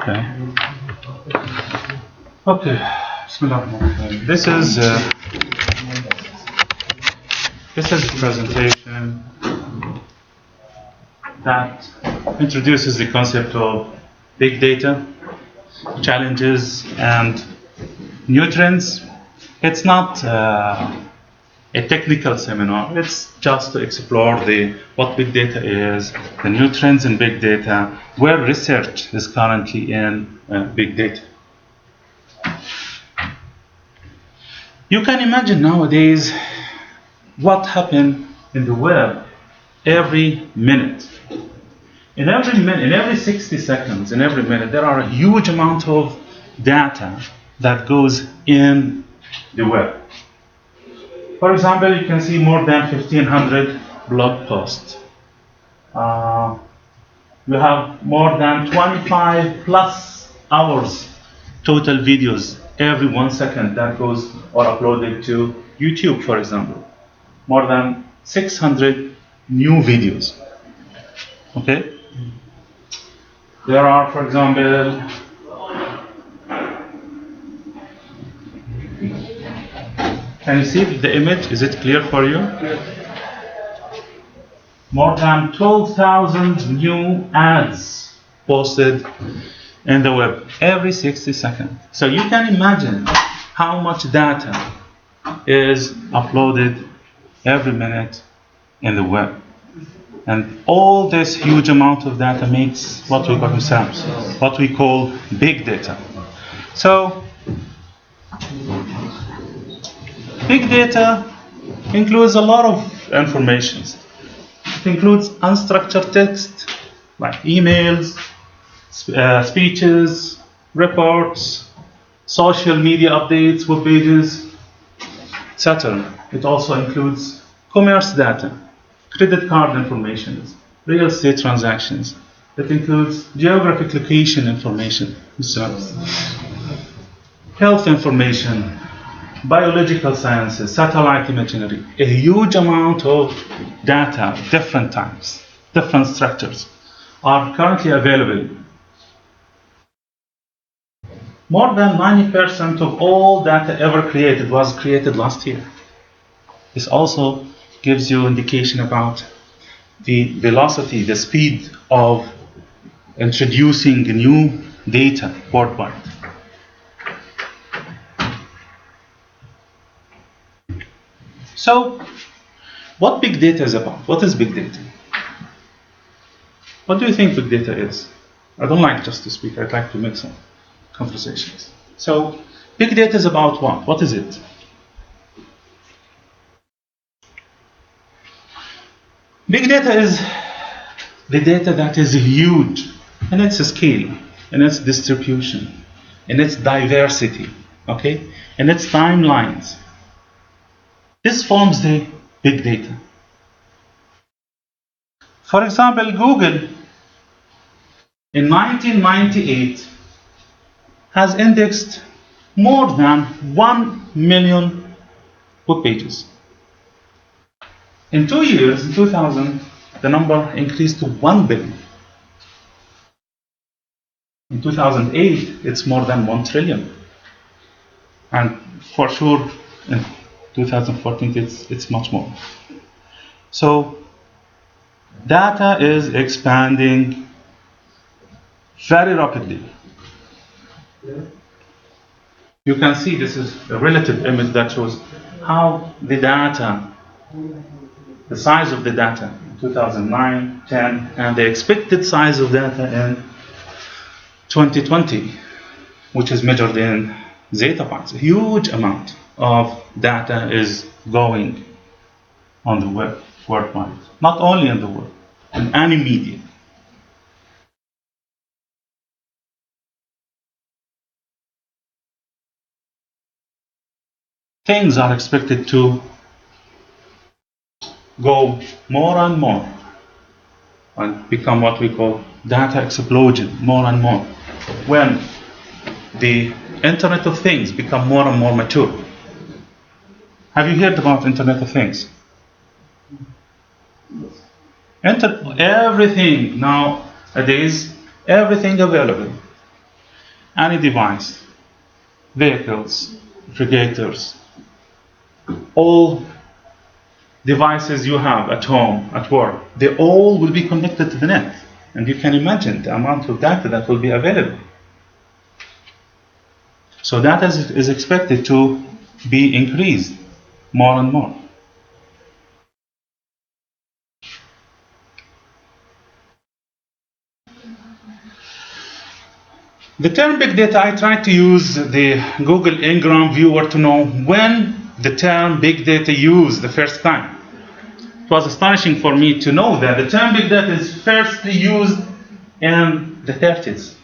Okay. Okay. Bismillahirrahmanirrahim. This is a presentation that introduces the concept of big data, challenges, and new trends. It's not a technical seminar. It's just to explore what big data is, the new trends in big data, where research is currently in big data. You can imagine nowadays what happens in the web every minute. In every 60 seconds, in every minute, there are a huge amount of data that goes in the web. For example, you can see more than 1,500 blog posts. We have more than 25 plus hours total videos every 1 second that goes or uploaded to YouTube, for example. More than 600 new videos. Okay? There are, for example, can you see the image? Is it clear for you? More than 12,000 new ads posted in the web every 60 seconds. So you can imagine how much data is uploaded every minute in the web. And all this huge amount of data makes what we call big data. So big data includes a lot of information. It includes unstructured text, like emails, speeches, reports, social media updates, web pages, etc. It also includes commerce data, credit card information, real estate transactions. It includes geographic location information, health information, biological sciences, satellite imagery. A huge amount of data, different types, different structures are currently available. More than 90% of all data ever created was created last year. This also gives you indication about the velocity, the speed of introducing new data worldwide. So, what big data is about? What is big data? What do you think big data is? I don't like just to speak, I'd like to make some conversations. So, big data is about what? What is it? Big data is the data that is huge in its scale, in its distribution, in its diversity, okay, in its timelines. This forms the big data. For example, Google in 1998 has indexed more than 1 million web pages. In 2 years, in 2000, the number increased to 1 billion. In 2008, it's more than 1 trillion. And for sure, in 2014, it's much more. So, data is expanding very rapidly. You can see this is a relative image that shows how the data, the size of the data in 2009, 10, and the expected size of data in 2020, which is measured in zettabytes. A huge amount of data is going on the web worldwide. Not only in the web, in any media. Things are expected to go more and more and become what we call data explosion, more and more, when the Internet of Things become more and more mature. Have you heard about Internet of Things? Everything nowadays, everything available any device, vehicles, refrigerators, all devices you have at home, at work, they all will be connected to the net. And you can imagine the amount of data that will be available. So data is expected to be increased more and more. The term big data, I tried to use the Google Ngram viewer to know when the term big data used the first time. It was astonishing for me to know that the term big data is firstly used in the 30s.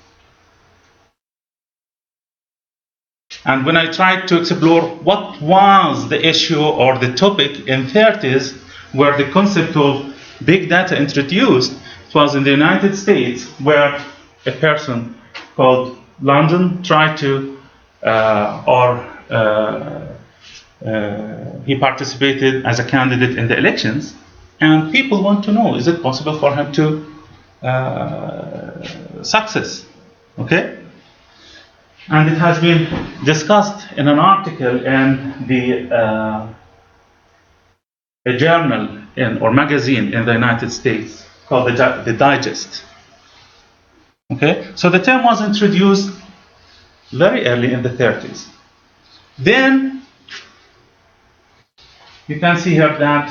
And when I tried to explore what was the issue or the topic in 30s where the concept of big data introduced, it was in the United States where a person called London tried to, he participated as a candidate in the elections, and people want to know, is it possible for him to success? Okay? And it has been discussed in an article in a journal or magazine in the United States called the Digest. Okay, so the term was introduced very early in the 30s. Then you can see here that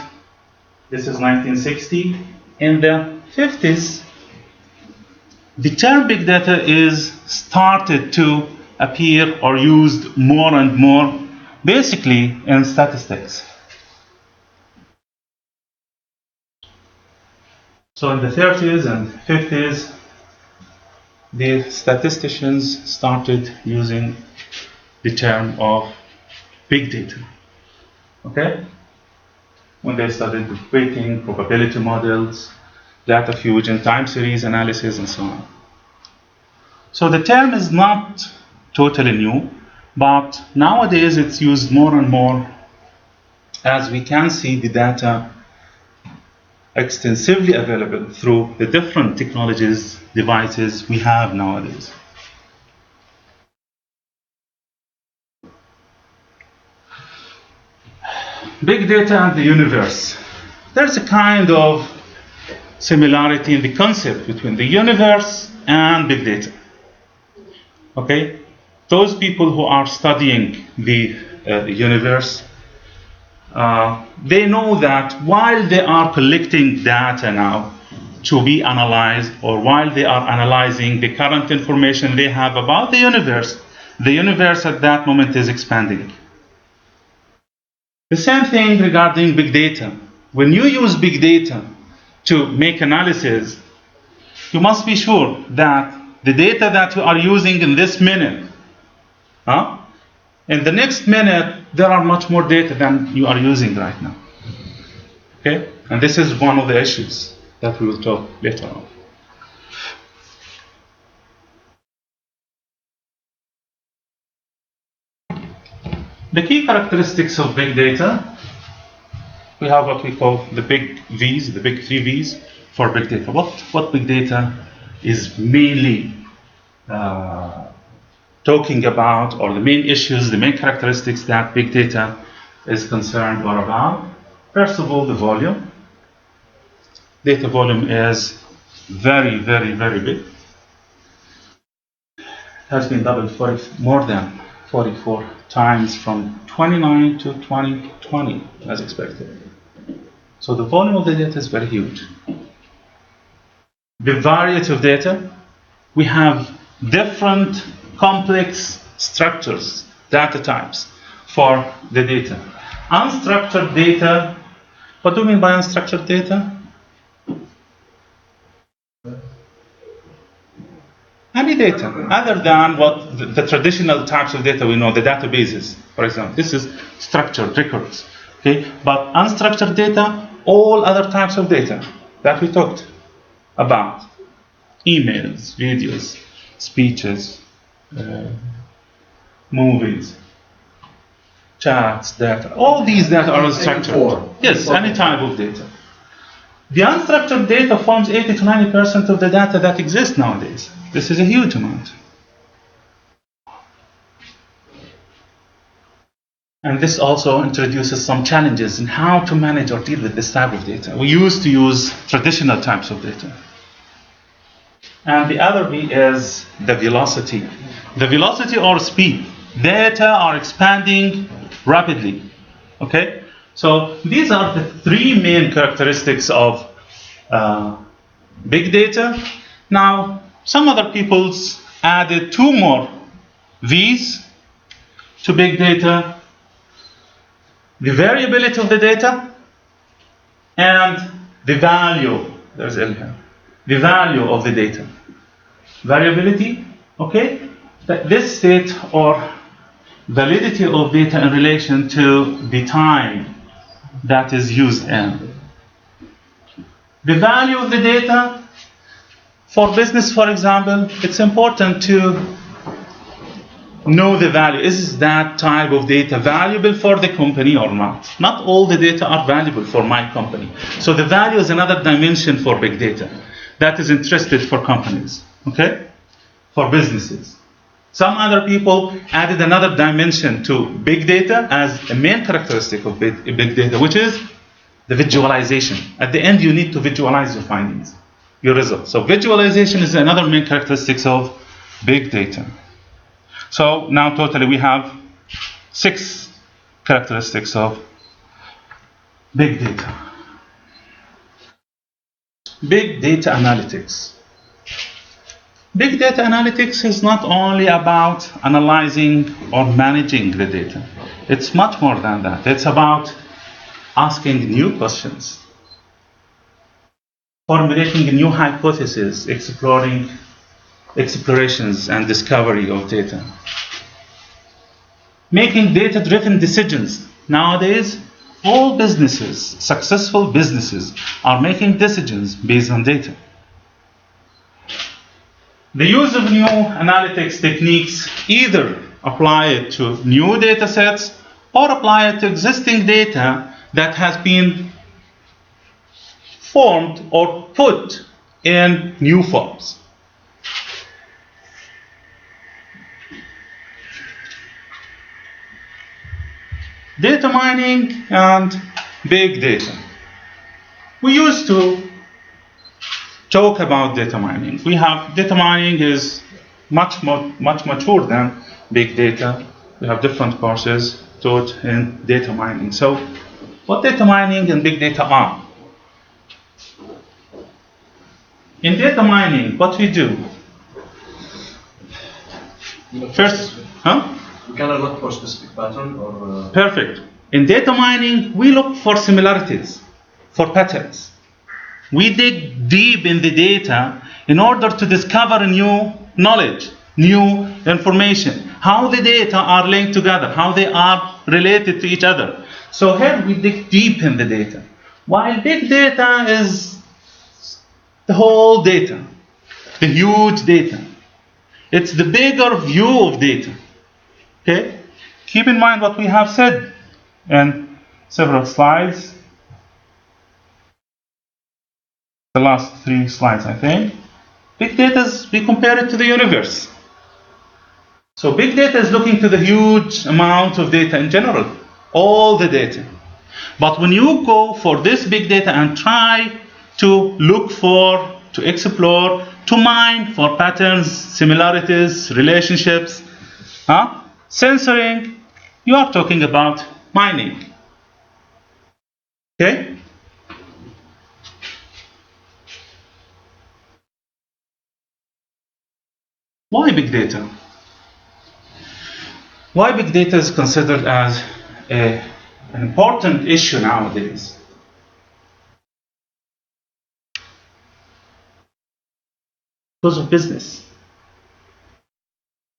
this is 1960. In the 50s, the term big data is started to appear or used more and more, basically in statistics. So in the 30s and 50s, the statisticians started using the term of big data. Okay? When they started weighting, probability models, data fusion, time series analysis, and so on. So the term is not totally new, but nowadays it's used more and more as we can see the data extensively available through the different technologies, devices we have nowadays. Big data and the universe. There's a kind of similarity in the concept between the universe and big data. Okay? Those people who are studying the universe, they know that while they are collecting data now to be analyzed, or while they are analyzing the current information they have about the universe at that moment is expanding. The same thing regarding big data. When you use big data to make analysis, you must be sure that the data that you are using in this minute, in the next minute, there are much more data than you are using right now. Okay? And this is one of the issues that we will talk later on. The key characteristics of big data, we have what we call the big V's, the big 3 V's for big data. What big data is mainly talking about, or the main issues, the main characteristics that big data is concerned or about. First of all, the volume. Data volume is very, very, very big. It has been doubled for more than 44 times from 29 to 2020 as expected. So the volume of the data is very huge. The variety of data, we have different complex structures, data types for the data. Unstructured data, what do you mean by unstructured data? Any data other than what the traditional types of data we know, the databases, for example. This is structured records. Okay? But unstructured data, all other types of data that we talked about. Emails, videos, speeches, movies, chats, data. All these data are unstructured. Yes, any type of data. The unstructured data forms 80 to 90% of the data that exists nowadays. This is a huge amount. And this also introduces some challenges in how to manage or deal with this type of data. We used to use traditional types of data. And the other V is the velocity. The velocity or speed. Data are expanding rapidly. Okay? So these are the three main characteristics of big data. Now, some other people's added two more V's to big data: the variability of the data and the value. There's L here. The value of the data. Variability, okay? This state or validity of data in relation to the time that is used in. The value of the data for business, for example, it's important to know the value. Is that type of data valuable for the company or not? Not all the data are valuable for my company. So the value is another dimension for big data that is interested for companies, okay? For businesses. Some other people added another dimension to big data as a main characteristic of big data, which is the visualization. At the end, you need to visualize your findings, your results. So visualization is another main characteristic of big data. So now totally we have 6 characteristics of big data. Big data analytics. Big data analytics is not only about analyzing or managing the data. It's much more than that. It's about asking new questions, formulating new hypotheses, explorations and discovery of data. Making data-driven decisions. Nowadays, all businesses, successful businesses, are making decisions based on data. The use of new analytics techniques either apply it to new data sets or apply it to existing data that has been formed or put in new forms. Data mining and big data. We used to talk about data mining. We have data mining is much mature than big data. We have different courses taught in data mining. So, what data mining and big data are? In data mining, what we do? First, We cannot look for a specific pattern or. Perfect. In data mining, we look for similarities, for patterns. We dig deep in the data in order to discover new knowledge, new information, how the data are linked together, how they are related to each other. So here we dig deep in the data. While big data is the whole data, the huge data. It's the bigger view of data. Okay? Keep in mind what we have said in several slides. The last 3 slides, I think. Big data, we compare it to the universe. So big data is looking to the huge amount of data in general, all the data. But when you go for this big data and try to look for, to explore, to mine for patterns, similarities, relationships, censoring, you are talking about mining. Okay? Why big data? Why big data is considered as an important issue nowadays? Because of business.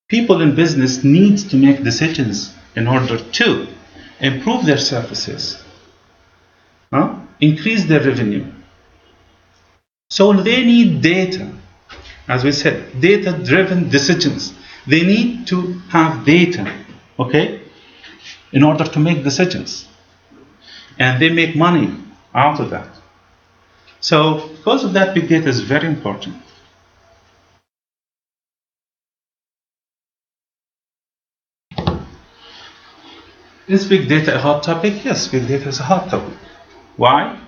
People in business need to make decisions in order to improve their services, increase their revenue. So they need data. As we said, data-driven decisions. They need to have data, okay, in order to make decisions. And they make money out of that. So because of that, big data is very important. Is big data a hot topic? Yes, big data is a hot topic. Why?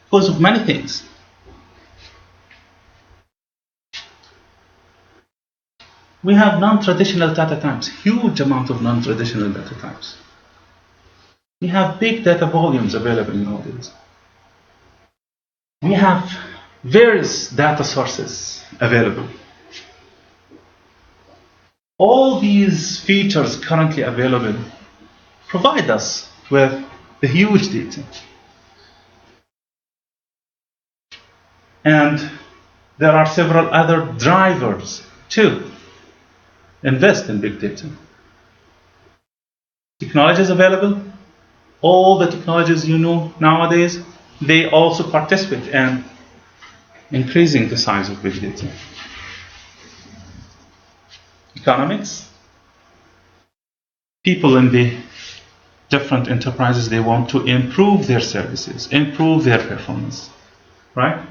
Because of many things. We have non-traditional data types, huge amount of non-traditional data types. We have big data volumes available nowadays. We have various data sources available. All these features currently available provide us with the huge data. And there are several other drivers to invest in big data. Technology is available. All the technologies you know nowadays, they also participate in increasing the size of big data. Economics. People in the different enterprises, they want to improve their services, improve their performance, right?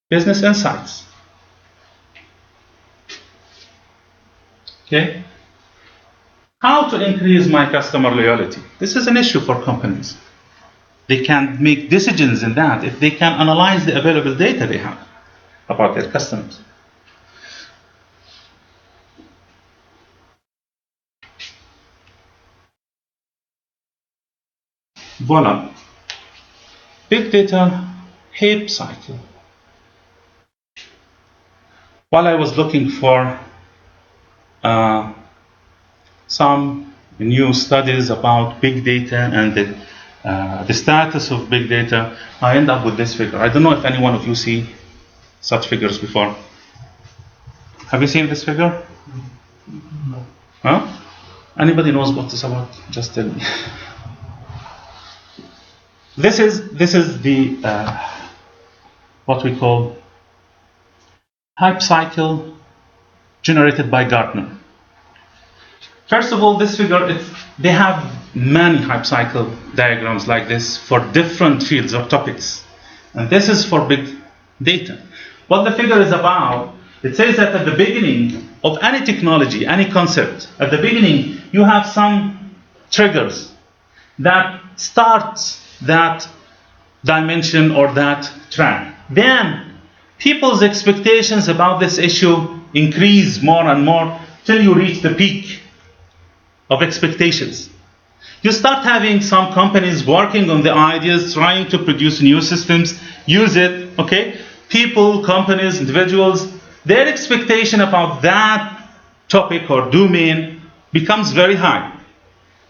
Business insights. Okay? How to increase my customer loyalty? This is an issue for companies. They can make decisions in that if they can analyze the available data they have about their customers. Voila. Big data hype cycle. While I was looking for some new studies about big data and the status of big data, I end up with this figure. I don't know if any one of you see such figures before. Have you seen this figure? No. Huh? Anybody knows what this is about? Just tell me. This is the what we call hype cycle generated by Gartner. First of all, this figure, they have many hype cycle diagrams like this for different fields or topics. And this is for big data. What the figure is about, it says that at the beginning of any technology, any concept, at the beginning, you have some triggers that start that dimension or that track. Then people's expectations about this issue increase more and more till you reach the peak of expectations. You start having some companies working on the ideas, trying to produce new systems, use it, okay? People, companies, individuals, their expectation about that topic or domain becomes very high.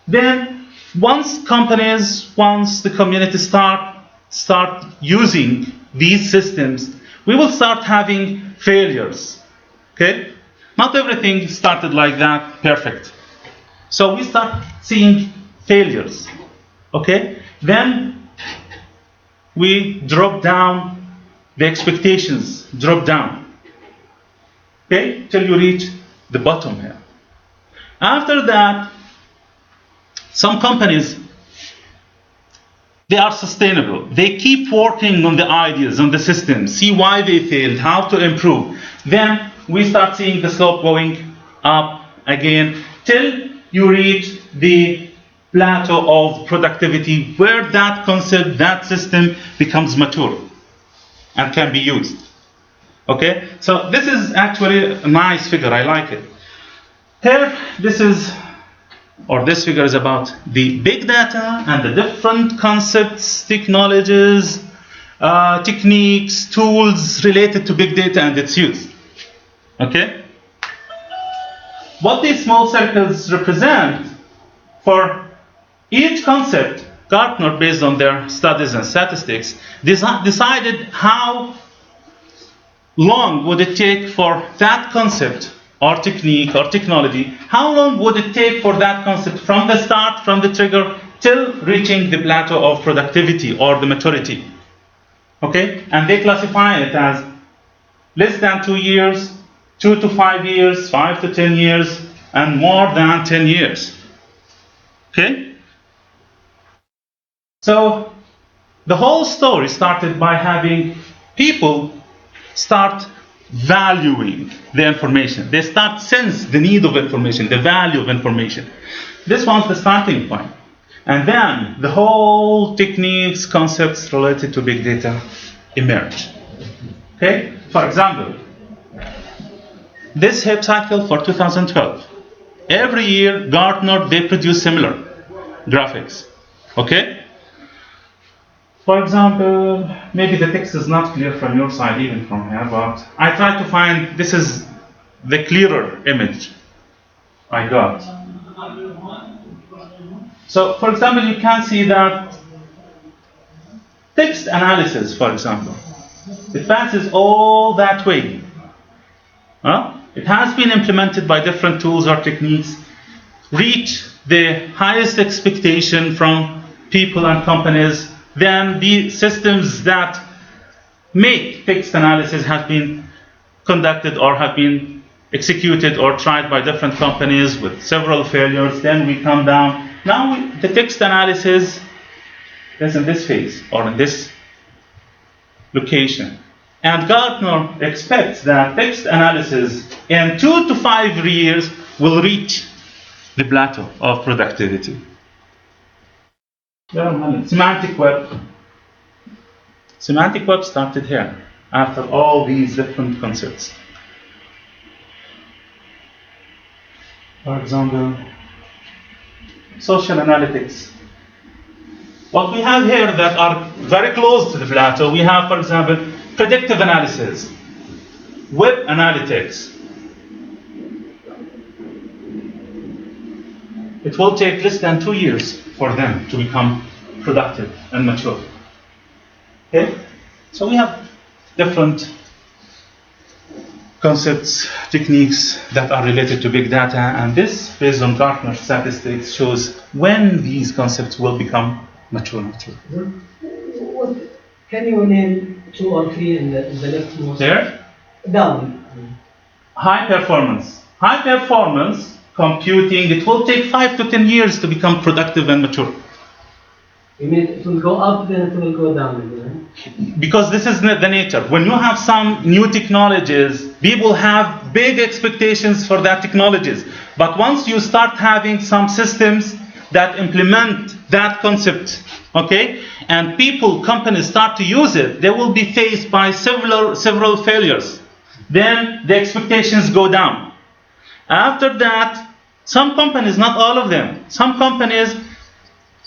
Then once the community start using these systems, we will start having failures, okay? Not everything started like that perfect. So we start seeing failures, okay? Then we drop down, the expectations drop down, okay? Till you reach the bottom here. After that, some companies, they are sustainable. They keep working on the ideas, on the system, see why they failed, how to improve. Then we start seeing the slope going up again till you reach the plateau of productivity where that concept, that system becomes mature and can be used. Okay? So this is actually a nice figure. I like it. Here, this figure is about the big data and the different concepts, technologies, techniques, tools related to big data and its use. Okay? What these small circles represent, for each concept, Gartner, based on their studies and statistics, decided how long would it take for that concept or technique or technology, how long would it take for that concept from the start, from the trigger, till reaching the plateau of productivity or the maturity. Okay? And they classify it as less than 2 years, 2 to 5 years, 5 to 10 years, and more than 10 years. Okay? So the whole story started by having people start valuing the information. They start sense the need of information, the value of information. This one's the starting point. And then the whole techniques, concepts related to big data emerge. Okay? For example, this hype cycle for 2012. Every year, Gartner, they produce similar graphics. Okay? For example, maybe the text is not clear from your side, even from here, but I try to find, this is the clearer image I got. So, for example, you can see that text analysis, for example, it passes all that way. It has been implemented by different tools or techniques, reach the highest expectation from people and companies. Then the systems that make text analysis have been conducted or have been executed or tried by different companies with several failures. Then we come down. Now the text analysis is in this phase or in this location. And Gartner expects that text analysis in 2 to 5 years will reach the plateau of productivity. Semantic web. Semantic web started here after all these different concepts. For example, social analytics. What we have here that are very close to the plateau, we have, for example, predictive analysis, web analytics. It will take less than 2 years for them to become productive and mature. Okay? So we have different concepts, techniques that are related to big data, and this, based on Gartner statistics, shows when these concepts will become mature. Can you name 2 or 3 in the leftmost? There? Down. High performance. High performance computing, it will take 5 to 10 years to become productive and mature. You mean it will go up, then it will go down again? Because this is the nature. When you have some new technologies, people have big expectations for that technologies. But once you start having some systems that implement that concept, okay, and people, companies start to use it, they will be faced by several failures. Then the expectations go down. After that, some companies, not all of them, some companies,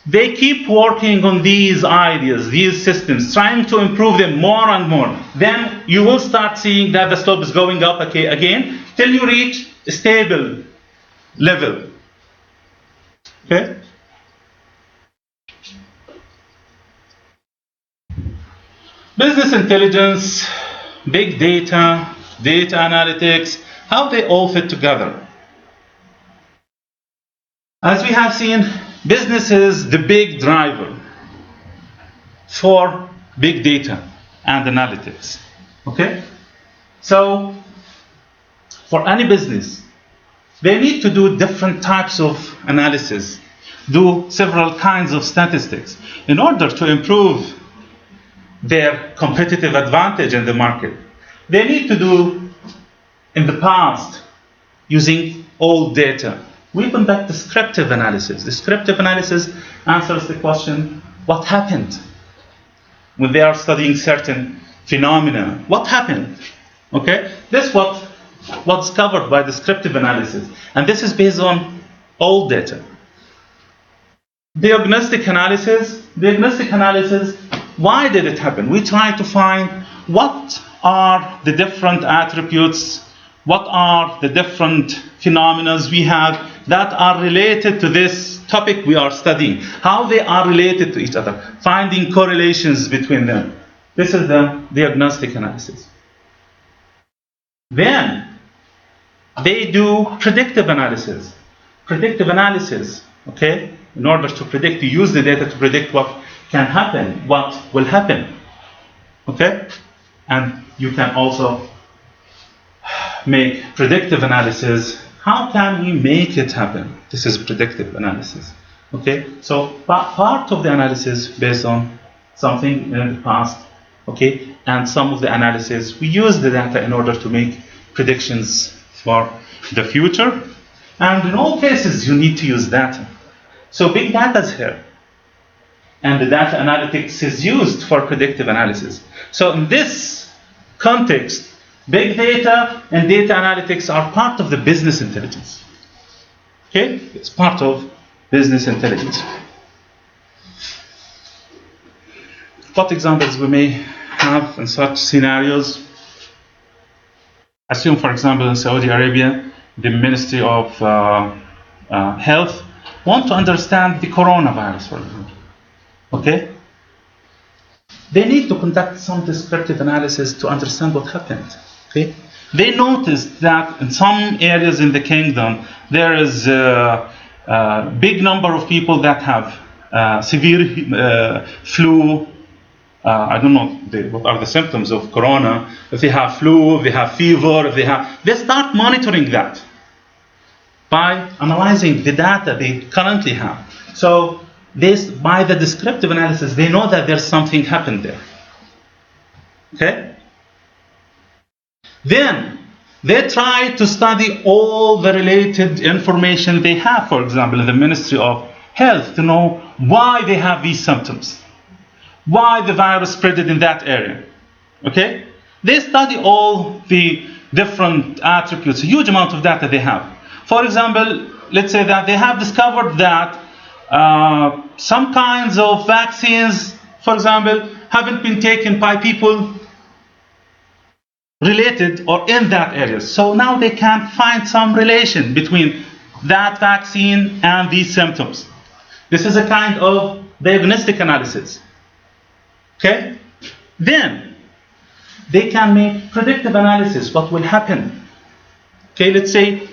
they keep working on these ideas, these systems, trying to improve them more and more. Then you will start seeing that the slope is going up again till you reach a stable level. Okay? Business intelligence, big data, data analytics, how they all fit together. As we have seen, business is the big driver for big data and analytics. Okay? So, for any business, they need to do different types of analysis, do several kinds of statistics in order to improve their competitive advantage in the market. They need to do, in the past, using old data. We conduct descriptive analysis. Descriptive analysis answers the question, what happened when they are studying certain phenomena? What happened? Okay? This is what's covered by descriptive analysis. And this is based on old data. Diagnostic analysis, why did it happen? We try to find what are the different attributes, what are the different phenomena we have that are related to this topic we are studying, how they are related to each other, finding correlations between them. This is the diagnostic analysis. Then they do predictive analysis. Predictive analysis, okay? In order to predict, you use the data to predict what can happen, what will happen, okay? And you can also make predictive analysis. How can we make it happen? This is predictive analysis, okay? So part of the analysis based on something in the past, Okay, and some of the analysis, we use the data in order to make predictions for the future. And in all cases, you need to use data. So big data is here. And the data analytics is used for predictive analysis. So in this context, big data and data analytics are part of the business intelligence. Okay, it's part of business intelligence. What examples we may have in such scenarios? Assume, for example, in Saudi Arabia, the Ministry of Health want to understand the coronavirus, for example. Okay? They need to conduct some descriptive analysis to understand what happened. Okay? They noticed that in some areas in the kingdom, there is a big number of people that have severe flu. I don't know what are the symptoms of corona. If they have flu, if they have fever, they start monitoring that by analyzing the data they currently have. So by the descriptive analysis, they know that there's something happened there. Okay? Then they try to study all the related information they have, for example, in the Ministry of Health, to know why they have these symptoms, why the virus spread in that area. Okay? They study all the different attributes, a huge amount of data they have. For example, let's say that they have discovered that some kinds of vaccines, for example, haven't been taken by people related or in that area. So now they can find some relation between that vaccine and these symptoms. This is a kind of diagnostic analysis. Okay? Then they can make predictive analysis, what will happen. Okay, let's say,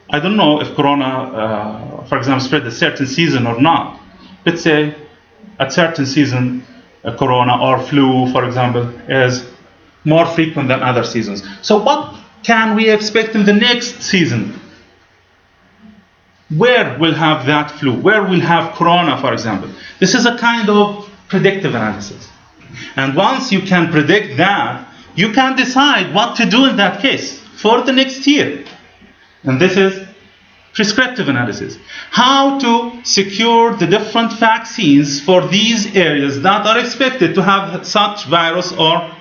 I don't know if corona, for example, spread a certain season or not. Let's say a certain season, corona or flu, for example, is more frequent than other seasons. So what can we expect in the next season? Where we'll have that flu? Where we'll have corona, for example? This is a kind of predictive analysis. And once you can predict that, you can decide what to do in that case for the next year. And this is prescriptive analysis. How to secure the different vaccines for these areas that are expected to have such virus or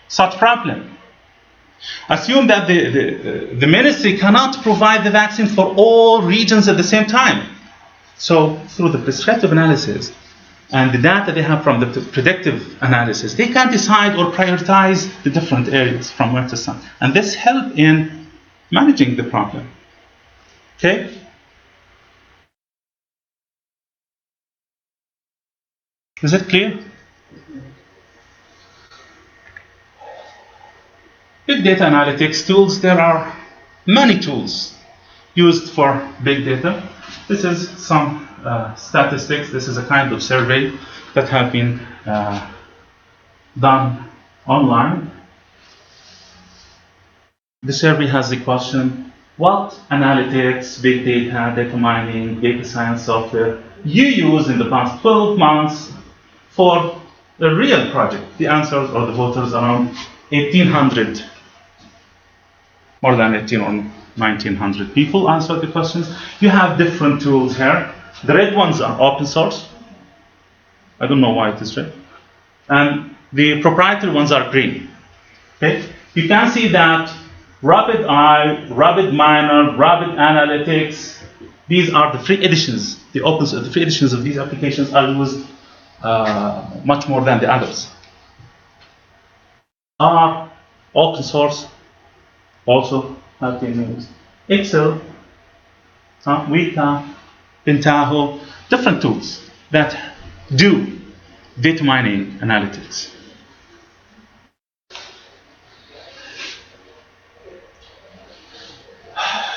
such problem. Assume that the ministry cannot provide the vaccine for all regions at the same time. So through the prescriptive analysis and the data they have from the predictive analysis, they can decide or prioritize the different areas from where to start. And this helps in managing the problem. Okay? Is it clear? Big data analytics tools, there are many tools used for big data. This is some statistics. This is a kind of survey that have been done online. The survey has the question, what analytics, big data, data mining, data science software you use in the past 12 months for a real project? The answers or the voters around 1,800. More than 18 or 1,900 people answered the questions. You have different tools here. The red ones are open source. I don't know why it is red. And the proprietary ones are green. Okay? You can see that RapidEye, RapidMiner, Rapid Analytics, these are the free editions. The free editions of these applications are used much more than the others. Are open source. Also have been used. Excel, Weka, Pentaho, different tools that do data mining analytics.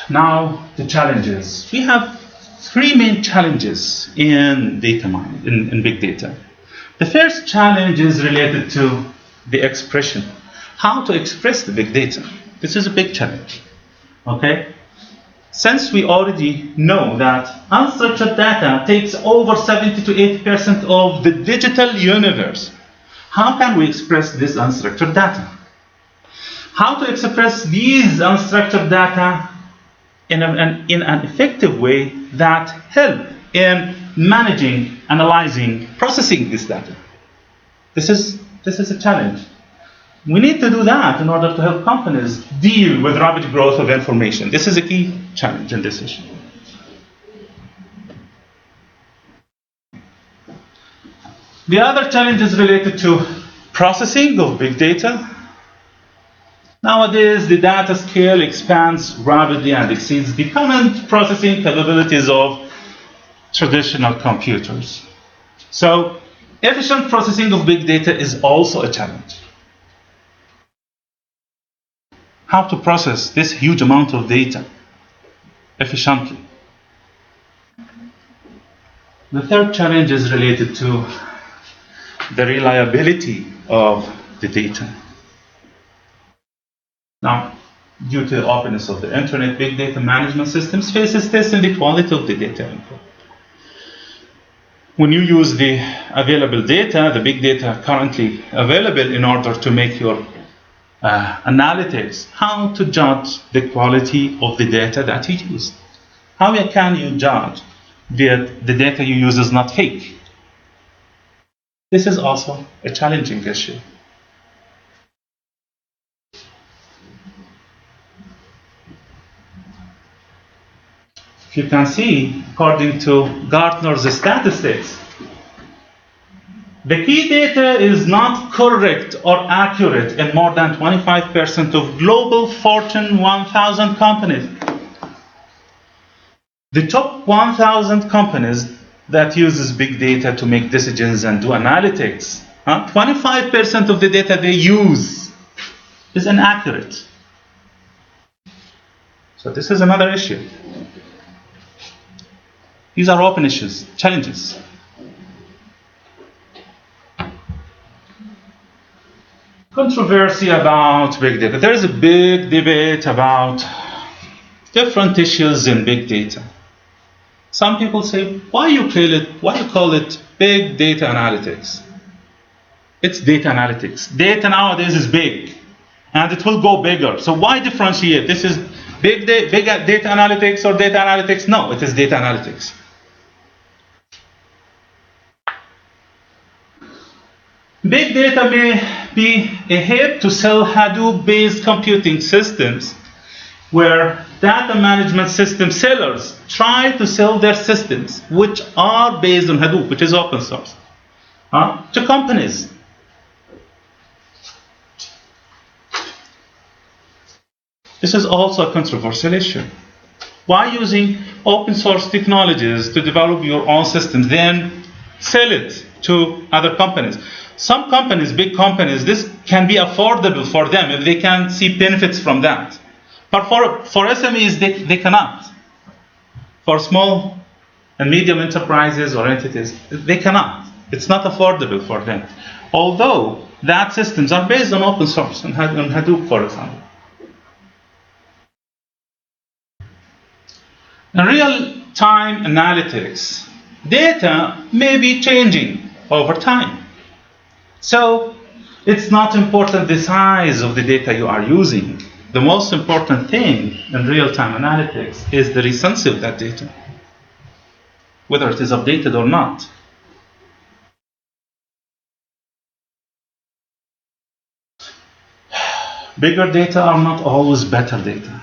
Now the challenges. We have three main challenges in data mining, in big data. The first challenge is related to the expression. How to express the big data. This is a big challenge, okay? Since we already know that unstructured data takes over 70 to 80% of the digital universe, how can we express this unstructured data? How to express these unstructured data in an effective way that help in managing, analyzing, processing this data. This is a challenge. We need to do that in order to help companies deal with rapid growth of information. This is a key challenge in this issue. The other challenge is related to processing of big data. Nowadays, the data scale expands rapidly and exceeds the current processing capabilities of traditional computers. So, efficient processing of big data is also a challenge. How to process this huge amount of data efficiently? The third challenge is related to the reliability of the data. Now, due to the openness of the internet, big data management systems faces testing the quality of the data input. When you use the available data, the big data currently available in order to make your analytics, how to judge the quality of the data that you use? How can you judge that the data you use is not fake? This is also a challenging issue. If you can see, according to Gartner's statistics, the key data is not correct or accurate in more than 25% of global Fortune 1000 companies. The top 1000 companies that uses big data to make decisions and do analytics, 25% of the data they use is inaccurate. So this is another issue. These are open issues, challenges. Controversy about big data. There is a big debate about different issues in big data. Some people say, why you call it big data analytics? It's data analytics. Data nowadays is big, and it will go bigger. So why differentiate? This is big data analytics or data analytics? No, it is data analytics. Big data may be a hit to sell Hadoop-based computing systems, where data management system sellers try to sell their systems, which are based on Hadoop, which is open source, to companies. This is also a controversial issue. Why using open source technologies to develop your own systems, then sell it to other companies? Some companies, big companies, this can be affordable for them if they can see benefits from that. But for SMEs, they cannot. For small and medium enterprises or entities, they cannot. It's not affordable for them. Although that systems are based on open source, on Hadoop, for example. In real-time analytics, data may be changing over time. So it's not important the size of the data you are using. The most important thing in real-time analytics is the recency of that data, whether it is updated or not. Bigger data are not always better data.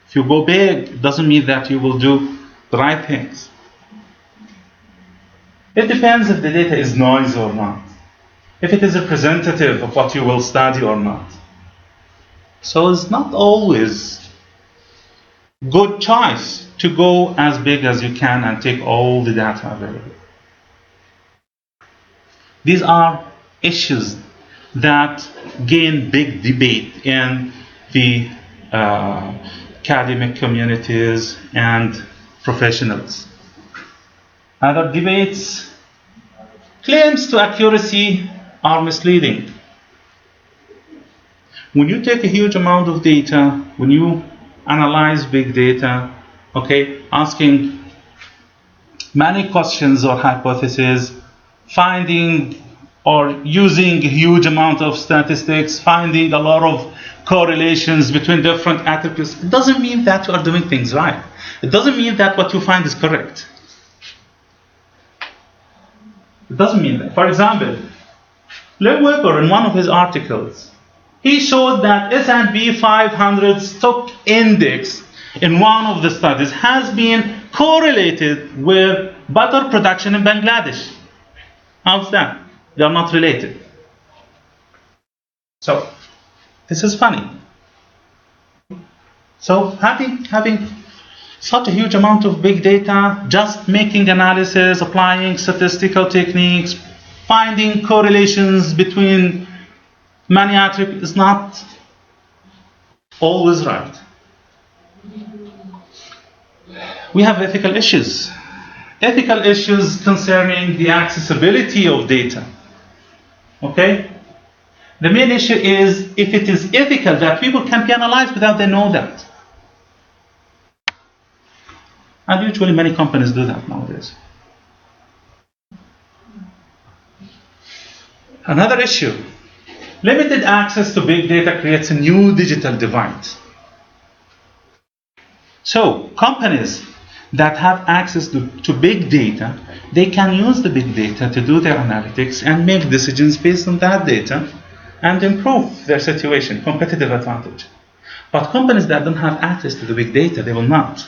If you go big, it doesn't mean that you will do the right things. It depends if the data is noisy or not, if it is representative of what you will study or not. So it's not always good choice to go as big as you can and take all the data available. These are issues that gain big debate in the academic communities and professionals. Other debates, claims to accuracy are misleading. When you take a huge amount of data, when you analyze big data, asking many questions or hypotheses, finding or using a huge amount of statistics, finding a lot of correlations between different attributes, it doesn't mean that you are doing things right. It doesn't mean that what you find is correct. It doesn't mean that. For example, Lee Weber, in one of his articles, he showed that S&P 500 stock index in one of the studies has been correlated with butter production in Bangladesh. How's that? They are not related. So, this is funny. So, having such a huge amount of big data, just making analysis, applying statistical techniques, finding correlations between many attributes is not always right. We have ethical issues. Ethical issues concerning the accessibility of data. Okay? The main issue is if it is ethical that people can be analyzed without they know that. And usually many companies do that nowadays. Another issue. Limited access to big data creates a new digital divide. So, companies that have access to big data, they can use the big data to do their analytics and make decisions based on that data and improve their situation, competitive advantage. But companies that don't have access to the big data, they will not.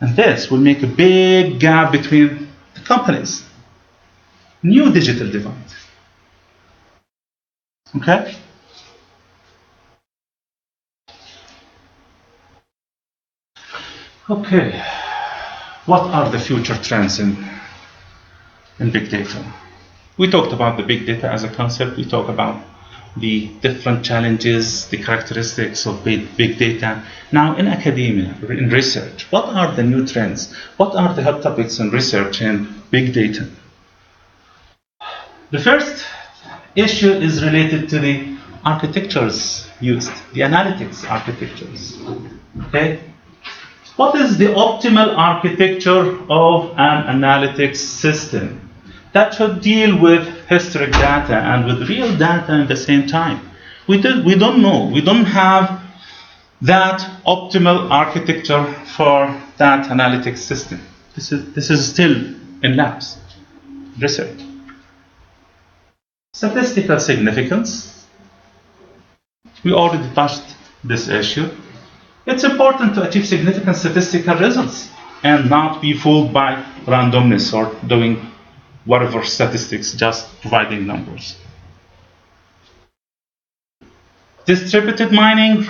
And this will make a big gap between the companies. New digital divide. Okay? Okay. What are the future trends in big data? We talked about the big data as a concept. We talked about the different challenges, the characteristics of big data. Now, in academia, in research, what are the new trends? What are the hot topics in research in big data? The first issue is related to the architectures used, the analytics architectures. Okay? What is the optimal architecture of an analytics system that should deal with historic data and with real data at the same time? We don't know. We don't have that optimal architecture for that analytics system. This is still in labs, research. Statistical significance. We already touched this issue. It's important to achieve significant statistical results and not be fooled by randomness or doing whatever statistics, just providing numbers. Distributed mining.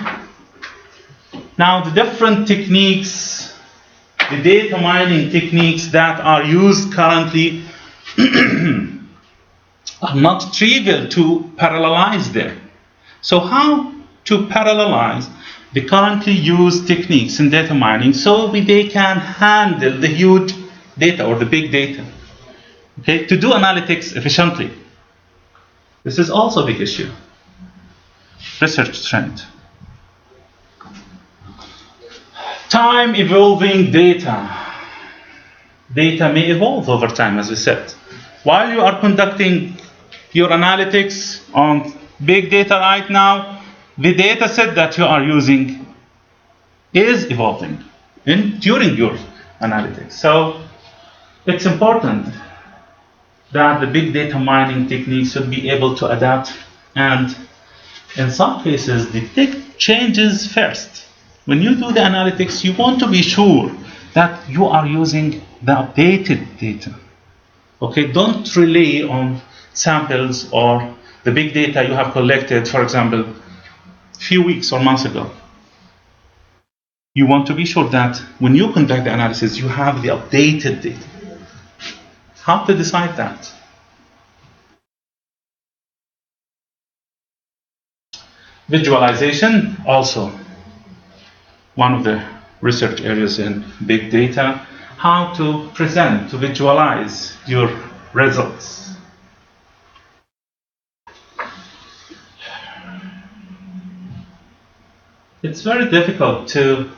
Now, the different techniques, the data mining techniques that are used currently are not trivial to parallelize them. So how to parallelize the currently used techniques in data mining so they can handle the huge data or the big data, okay, to do analytics efficiently? This is also a big issue. Research trend. Time evolving data. Data may evolve over time, as we said. While you are conducting your analytics on big data right now, the data set that you are using is evolving during your analytics. So it's important that the big data mining techniques should be able to adapt and in some cases detect changes first. When you do the analytics, you want to be sure that you are using the updated data. Okay, don't rely on samples or the big data you have collected, for example, a few weeks or months ago. You want to be sure that when you conduct the analysis, you have the updated data. How to decide that? Visualization, also one of the research areas in big data. How to present, to visualize your results. It's very difficult to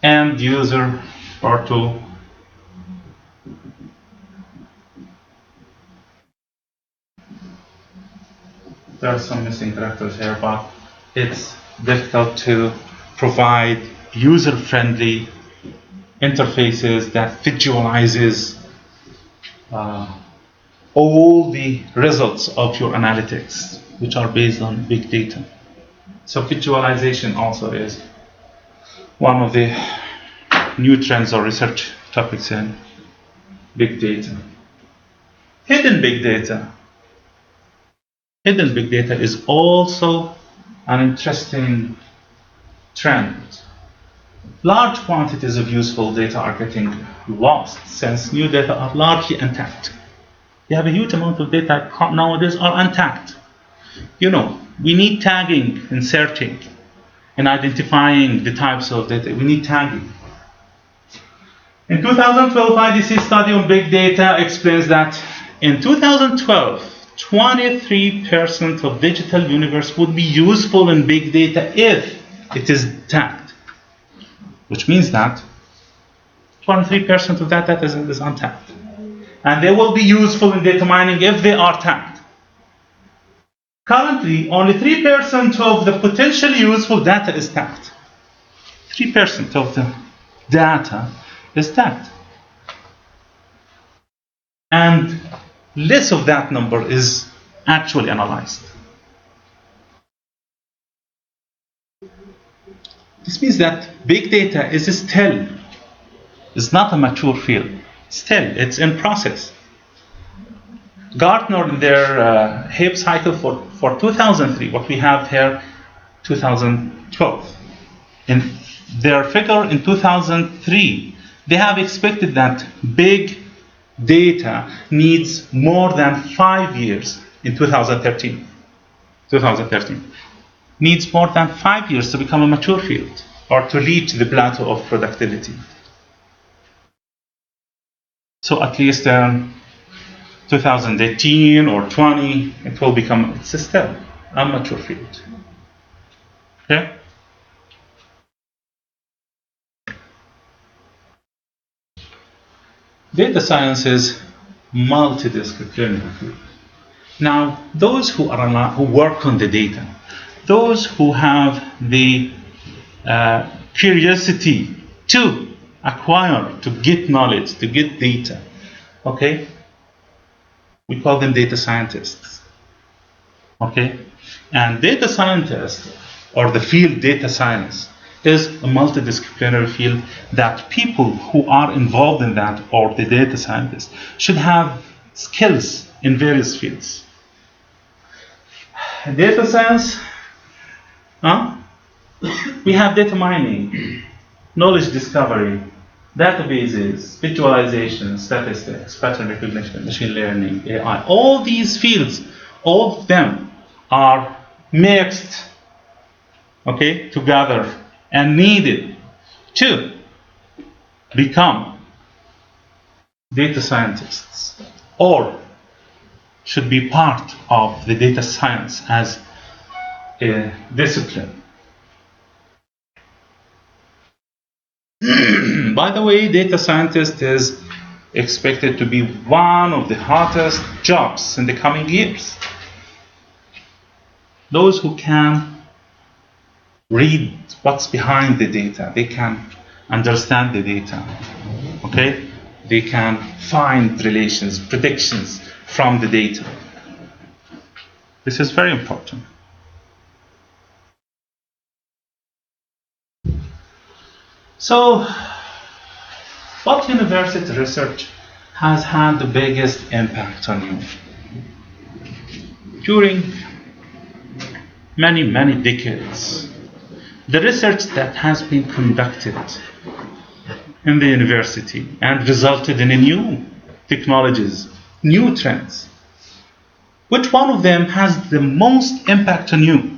end user or to There are some missing characters here, but it's difficult to provide user-friendly interfaces that visualizes all the results of your analytics, which are based on big data. So visualization also is one of the new trends or research topics in big data. Hidden big data. Hidden big data is also an interesting trend. Large quantities of useful data are getting lost since new data are largely untapped. You have a huge amount of data nowadays are untapped. You know, we need tagging and searching and identifying the types of data. We need tagging. In 2012, IDC study on big data explains that in 2012, 23% of digital universe would be useful in big data if it is tagged, which means that 23% of that data is untapped. And they will be useful in data mining if they are tagged. Currently, only 3% of the potentially useful data is tagged. 3% of the data is tagged. And less of that number is actually analyzed. This means that big data is not a mature field. Still, it's in process. Gartner, in their hype cycle for 2003, what we have here, 2012. In their figure in 2003, they have expected that big data needs more than 5 years in 2013. Needs more than 5 years to become a mature field or to reach the plateau of productivity. So at least 2018 or 20, it will become, it's still a mature field. Okay? Data science is multidisciplinary. Now, those who work on the data, those who have the curiosity to acquire, to get knowledge, to get data, okay? We call them data scientists, okay? And data scientist, or the field data science, is a multidisciplinary field that people who are involved in that, or the data scientists, should have skills in various fields. Data science, we have data mining, knowledge discovery, databases, visualization, statistics, pattern recognition, machine learning, AI. All these fields, all of them are mixed, okay, together and needed to become data scientists, or should be part of the data science as a discipline. By the way, data scientist is expected to be one of the hottest jobs in the coming years. Those who can read what's behind the data, they can understand the data, okay? They can find relations, predictions from the data. This is very important. So, what university research has had the biggest impact on you? During many, many decades, the research that has been conducted in the university and resulted in new technologies, new trends. Which one of them has the most impact on you?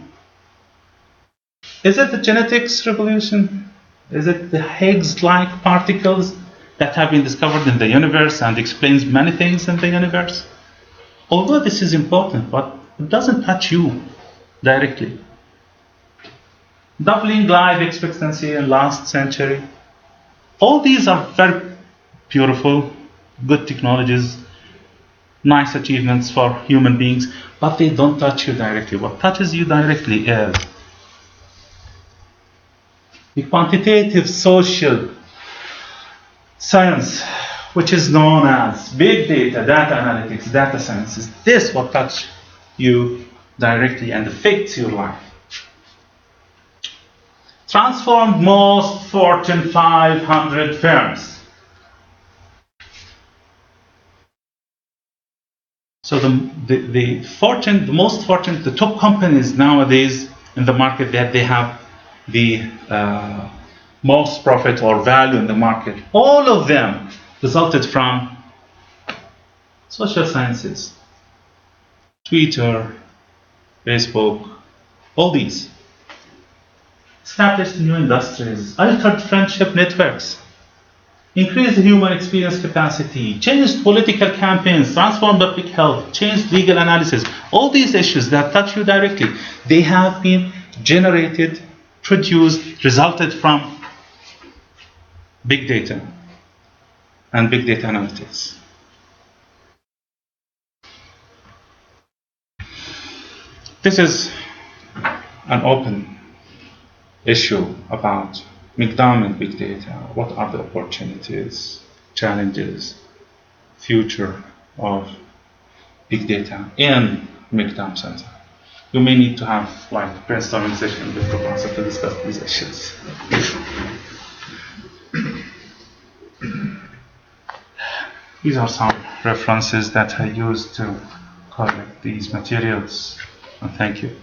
Is it the genetics revolution? Is it the Higgs-like particles that have been discovered in the universe and explains many things in the universe? Although this is important, but it doesn't touch you directly. Doubling life expectancy in last century. All these are very beautiful, good technologies, nice achievements for human beings, but they don't touch you directly. What touches you directly is the quantitative social science, which is known as big data, data analytics, data sciences. This will touch you directly and affects your life. Transformed most Fortune 500 firms. So the most fortunate, the top companies nowadays in the market that they have the most profit or value in the market, all of them resulted from social sciences. Twitter, Facebook, all these. Established new industries, altered friendship networks, increased human experience capacity, changed political campaigns, transformed public health, changed legal analysis. All these issues that touch you directly, they have been generated, produced, resulted from big data and big data analytics. This is an open issue about McDonald big data. What are the opportunities, challenges, future of big data in McDonald Center? You may need to have like brainstorming session with the professor to discuss these issues. These are some references that I used to collect these materials. And thank you.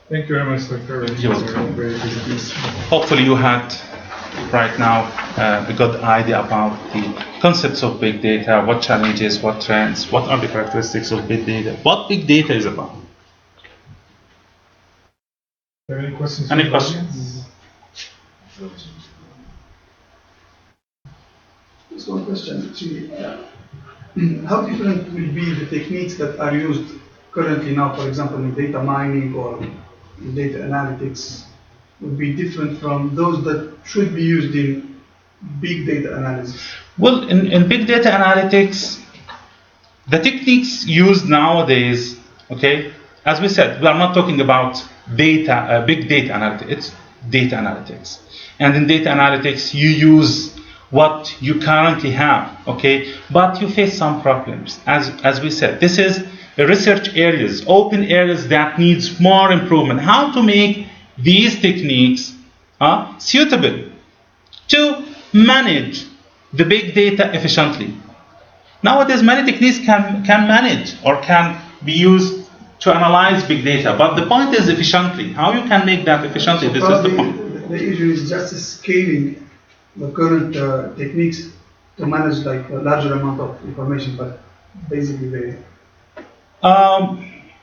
Thank you very much, Dr. You're welcome. Hopefully you had right now a good idea about the concepts of big data, what challenges, what trends, what are the characteristics of big data, what big data is about. Are there any questions? Any questions? Just one question, actually. How different will be the techniques that are used currently now, for example, in data mining or in data analytics, would be different from those that should be used in big data analysis? Well, in big data analytics, the techniques used nowadays, okay, as we said, we are not talking about data, big data analytics, it's data analytics. And in data analytics, you use what you currently have, okay, but you face some problems. As we said, this is research areas, open areas that needs more improvement. How to make these techniques suitable to manage the big data efficiently. Nowadays, many techniques can manage or can be used to analyze big data, but the point is efficiently. How you can make that efficiently? So this is the point. The issue is just scaling the current techniques to manage like a larger amount of information, but basically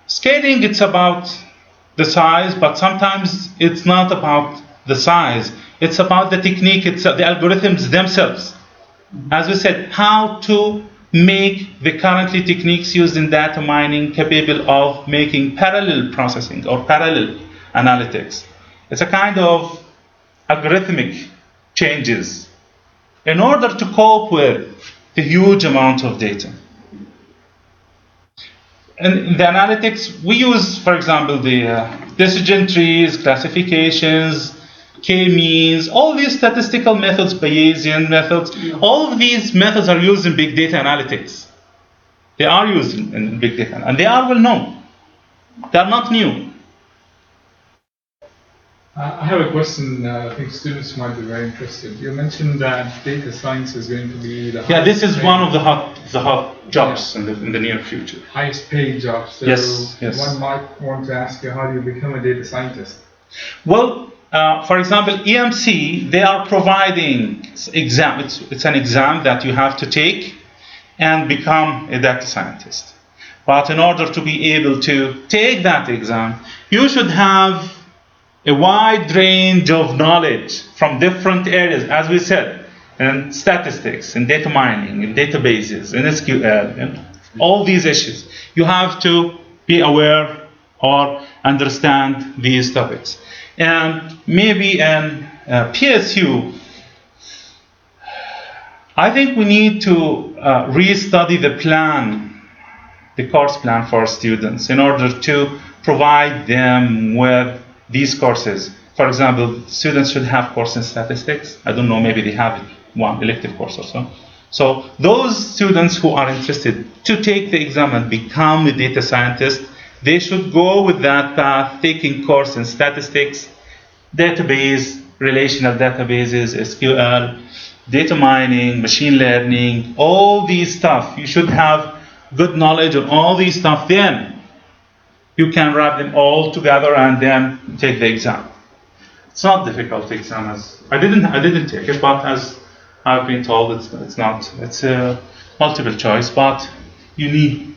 scaling, it's about the size, but sometimes it's not about the size. It's about the technique, it's the algorithms themselves. As we said, how to make the currently techniques used in data mining capable of making parallel processing or parallel analytics. It's a kind of algorithmic changes in order to cope with the huge amount of data. In the analytics, we use, for example, the decision trees, classifications, k-means, all these statistical methods, Bayesian methods, all of these methods are used in big data analytics. They are used in big data, and they are well known. They are not new. I have a question. I think students might be very interested. You mentioned that data science is going to be the this is one of the hot jobs in the near future. Highest paid jobs. So yes. One might want to ask you, how do you become a data scientist? Well, for example, EMC, they are providing exam. It's an exam that you have to take and become a data scientist. But in order to be able to take that exam, you should have a wide range of knowledge from different areas, as we said, in statistics, in data mining, in databases, in SQL, and all these issues. You have to be aware or understand these topics. And maybe in PSU, I think we need to re-study the course plan for students in order to provide them with these courses. For example, students should have course in statistics. I don't know, maybe they have one elective course or so. So those students who are interested to take the exam and become a data scientist, they should go with that path, taking course in statistics, database, relational databases, SQL, data mining, machine learning, all these stuff. You should have good knowledge of all these stuff. Then you can wrap them all together and then take the exam. It's not difficult exam. As I didn't take it, but as I've been told, it's not. It's a multiple choice, but you need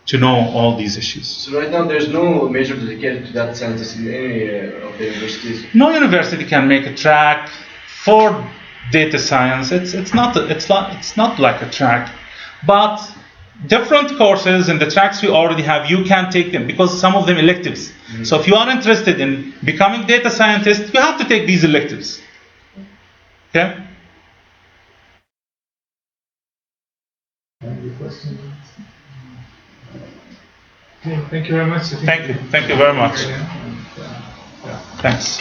to know all these issues. So right now there's no major dedicated to data scientists in any of the universities. No university can make a track for data science. It's not like a track, but different courses and the tracks we already have, you can take them because some of them electives. Mm-hmm. So if you are interested in becoming data scientist, you have to take these electives. Okay? Any questions? Okay, thank you very much. Thank you very much. Yeah. Thanks.